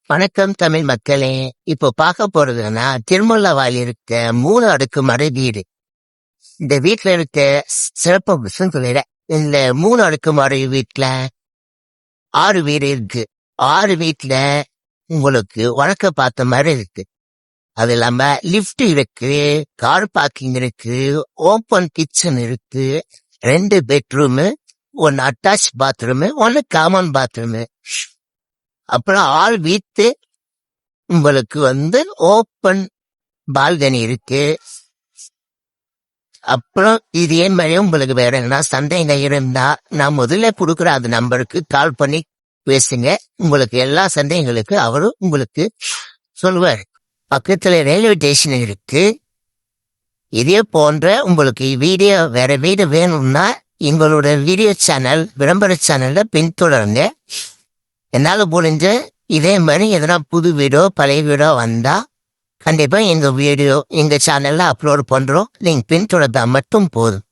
வணக்கம் தமிழ் மக்களே. இப்போ பார்க்க போறதுன்னா திருமல்லாவாயில் இருக்க 3 அடுக்குமாடி வீடு. இந்த வீட்டுல இருக்க சிறப்பு சொல்லிடுறேன். இந்த 3 அடுக்குமாடி வீட்டுல 6 வீடு இருக்கு. 6 வீட்டுல உங்களுக்கு வழக்க பார்த்த மாதிரி இருக்கு. அது இல்லாம லிப்ட் இருக்கு, கார் பார்க்கிங் இருக்கு, ஓப்பன் கிச்சன் இருக்கு, 2 bedroom, 1 attach bathroom, 1 common bathroom. அப்புறம் ஆள் வீட்டு உங்களுக்கு ஓப்பன் பால்கனி இருக்கு. அப்புறம் இதே மாதிரி உங்களுக்கு வேற என்ன சந்தேகம் இருந்தா நான் முதல்ல கொடுக்குற அந்த நம்பருக்கு கால் பண்ணி பேசுங்க. உங்களுக்கு எல்லா சந்தேகங்களுக்கு அவரும் உங்களுக்கு சொல்லுவார். பக்கத்துல ரயில்வே ஸ்டேஷன் இருக்கு. இதே போன்ற உங்களுக்கு வேற வீடியோ வேணும்னா எங்களோட வீடியோ சேனல் விளம்பர சேனல்ல பின்தொடருங்க. என்னால முடிஞ்ச இதே மாதிரி எதனா புது வீடியோ பழைய வீடியோ வந்தா கண்டிப்பா எங்க சேனல்ல அப்லோட் பண்றோம். நீங்க பின்தொடர்ந்தா மட்டும் போதும்.